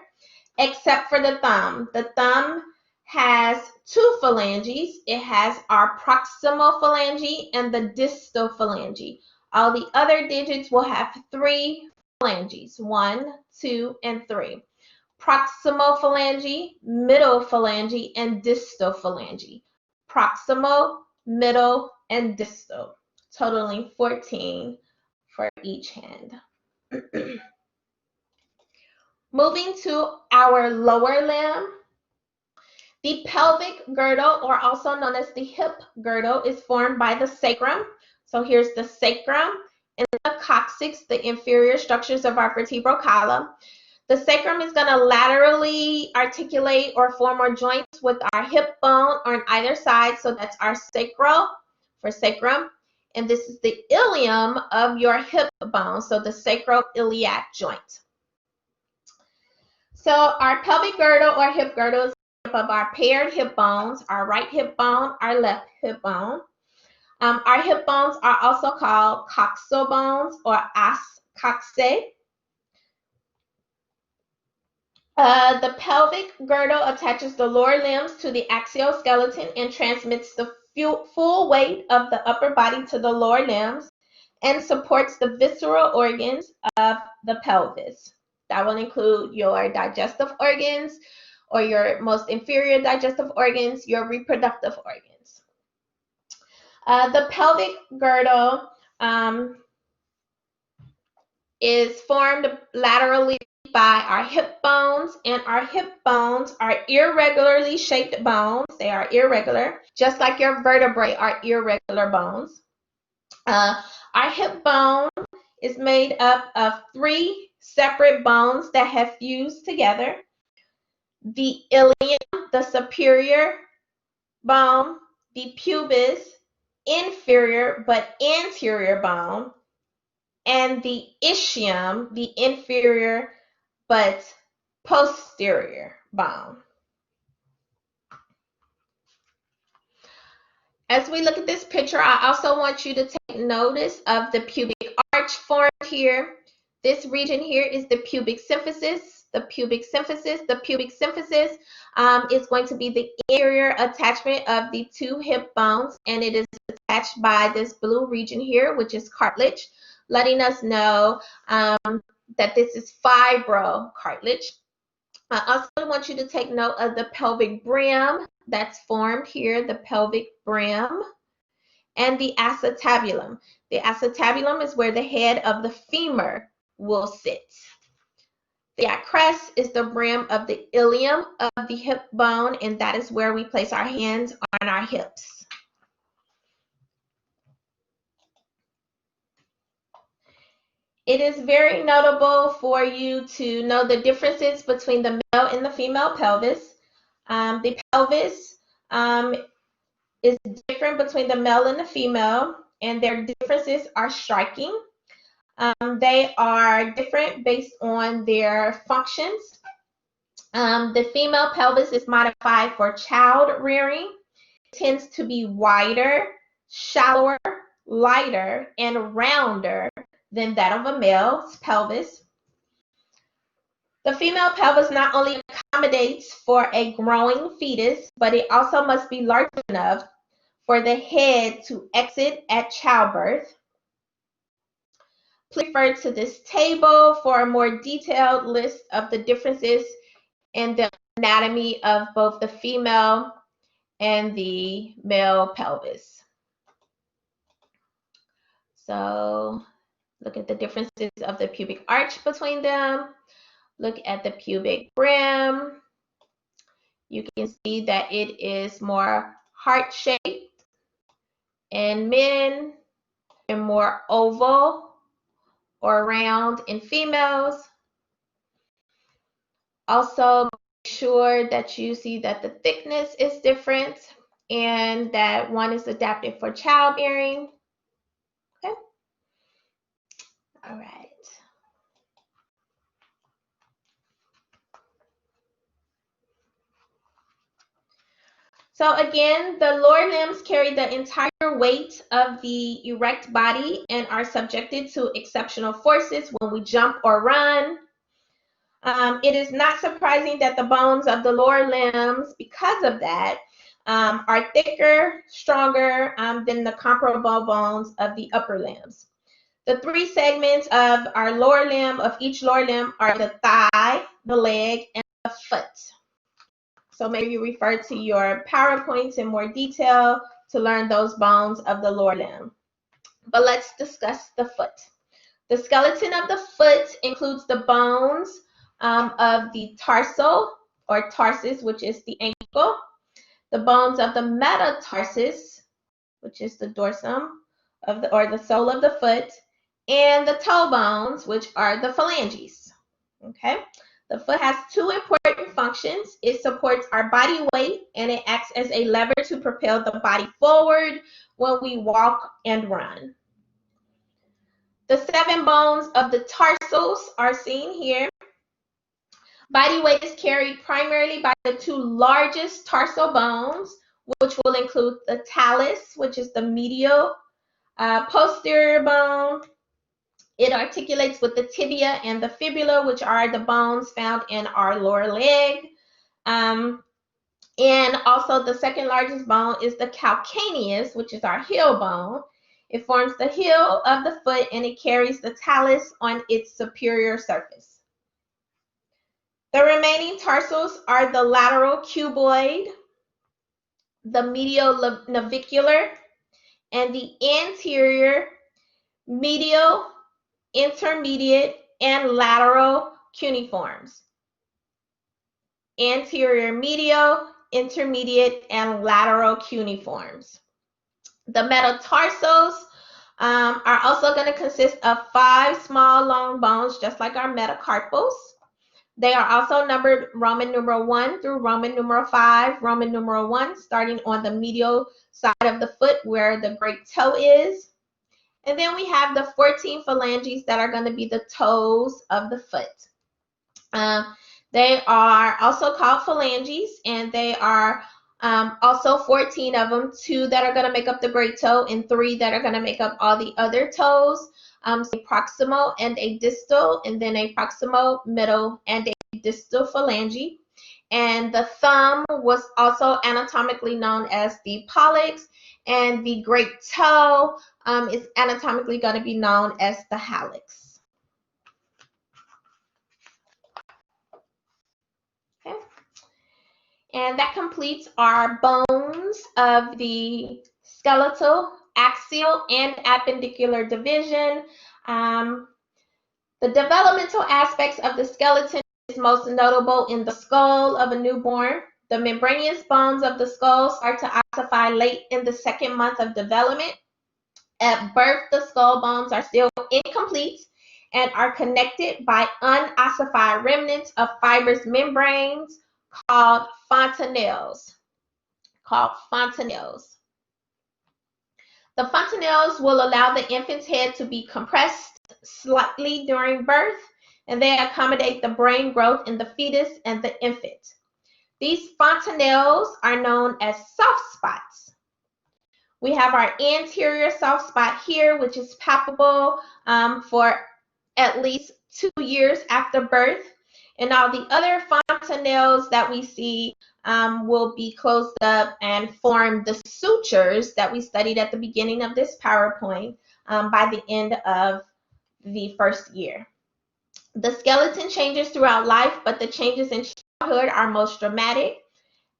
Speaker 1: except for the thumb. The thumb has 2 phalanges. It has our proximal phalange and the distal phalange. All the other digits will have 3 phalanges, 1, 2, and 3. Proximal phalange, middle phalange, and distal phalange. Proximal, middle, and distal, totaling 14 for each hand. Moving to our lower limb, the pelvic girdle, or also known as the hip girdle, is formed by the sacrum. So here's the sacrum and the coccyx, the inferior structures of our vertebral column. The sacrum is going to laterally articulate or form more joints with our hip bone on either side. So that's our sacral for sacrum. And this is the ilium of your hip bone, so the sacroiliac joint. So our pelvic girdle or hip girdle is made up of our paired hip bones, our right hip bone, our left hip bone. Our hip bones are also called coxal bones or os coxae. The pelvic girdle attaches the lower limbs to the axial skeleton and transmits the full weight of the upper body to the lower limbs and supports the visceral organs of the pelvis. That will include your digestive organs or your most inferior digestive organs, your reproductive organs. The pelvic girdle is formed laterally by our hip bones, and our hip bones are irregularly shaped bones. They are irregular, just like your vertebrae are irregular bones. Our hip bone is made up of 3 separate bones that have fused together. The ilium, the superior bone, the pubis, inferior but anterior bone, and the ischium, the inferior but posterior bone. As we look at this picture, I also want you to take notice of the pubic arch formed here. This region here is the pubic symphysis. The pubic symphysis is going to be the interior attachment of the 2 hip bones, and it is attached by this blue region here, which is cartilage, letting us know that this is fibrocartilage. I also want you to take note of the pelvic brim that's formed here, the pelvic brim, and the acetabulum. The acetabulum is where the head of the femur will sit. The acrest is the brim of the ilium of the hip bone, and that is where we place our hands on our hips. It is very notable for you to know the differences between the male and the female pelvis. The pelvis is different between the male and the female, and their differences are striking. They are different based on their functions. The female pelvis is modified for child rearing. It tends to be wider, shallower, lighter, and rounder than that of a male's pelvis. The female pelvis not only accommodates for a growing fetus, but it also must be large enough for the head to exit at childbirth. Please refer to this table for a more detailed list of the differences in the anatomy of both the female and the male pelvis. So look at the differences of the pubic arch between them. Look at the pubic brim. You can see that it is more heart-shaped in men and more oval or round in females. Also, make sure that you see that the thickness is different and that one is adapted for childbearing. Okay. All right. So again, the lower limbs carry the entire weight of the erect body and are subjected to exceptional forces when we jump or run. It is not surprising that the bones of the lower limbs, because of that, are thicker, stronger than the comparable bones of the upper limbs. The 3 segments of our lower limb, of each lower limb, are the thigh, the leg, and the foot. So maybe you refer to your PowerPoints in more detail to learn those bones of the lower limb. But let's discuss the foot. The skeleton of the foot includes the bones of the tarsal or tarsus, which is the ankle, the bones of the metatarsus, which is the dorsum of the, or the sole of the foot, and the toe bones, which are the phalanges. Okay. The foot has 2 important functions. It supports our body weight, and it acts as a lever to propel the body forward when we walk and run. The 7 bones of the tarsals are seen here. Body weight is carried primarily by the 2 largest tarsal bones, which will include the talus, which is the medial posterior bone. It articulates with the tibia and the fibula, which are the bones found in our lower leg. And also the second largest bone is the calcaneus, which is our heel bone. It forms the heel of the foot and it carries the talus on its superior surface. The remaining tarsals are the lateral cuboid, the medial navicular, and the anterior medial intermediate, and lateral cuneiforms. Anterior medial, intermediate, and lateral cuneiforms. The metatarsals are also going to consist of 5 small long bones, just like our metacarpals. They are also numbered Roman numeral 1 through Roman numeral 5. Roman numeral 1 starting on the medial side of the foot where the great toe is. And then we have the 14 phalanges that are going to be the toes of the foot. They are also called phalanges, and they are also 14 of them, 2 that are going to make up the great toe and 3 that are going to make up all the other toes. So a proximal and a distal, and then a proximal, middle, and a distal phalange. And the thumb was also anatomically known as the pollex, and the great toe is anatomically going to be known as the hallux. Okay. And that completes our bones of the skeletal, axial, and appendicular division. The developmental aspects of the skeleton is most notable in the skull of a newborn. The membranous bones of the skull start to ossify late in the 2nd month of development. At birth, the skull bones are still incomplete and are connected by unossified remnants of fibrous membranes called fontanelles. The fontanelles will allow the infant's head to be compressed slightly during birth, and they accommodate the brain growth in the fetus and the infant. These fontanelles are known as soft spots. We have our anterior soft spot here, which is palpable for at least 2 years after birth. And all the other fontanelles that we see will be closed up and form the sutures that we studied at the beginning of this PowerPoint by the end of the 1st year. The skeleton changes throughout life, but the changes in childhood are most dramatic.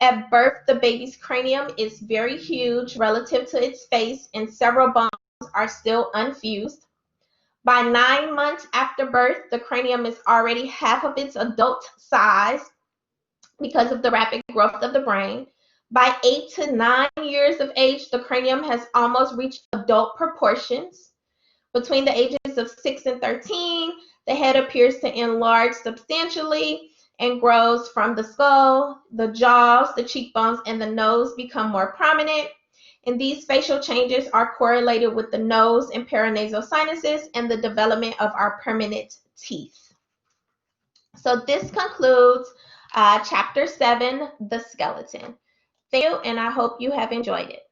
Speaker 1: At birth, the baby's cranium is very huge relative to its face, and several bones are still unfused. By 9 months after birth, the cranium is already half of its adult size because of the rapid growth of the brain. By 8 to 9 years of age, the cranium has almost reached adult proportions. Between the ages of 6 and 13, the head appears to enlarge substantially and grows from the skull. The jaws, the cheekbones, and the nose become more prominent. And these facial changes are correlated with the nose and paranasal sinuses and the development of our permanent teeth. So this concludes Chapter 7, the skeleton. Thank you, and I hope you have enjoyed it.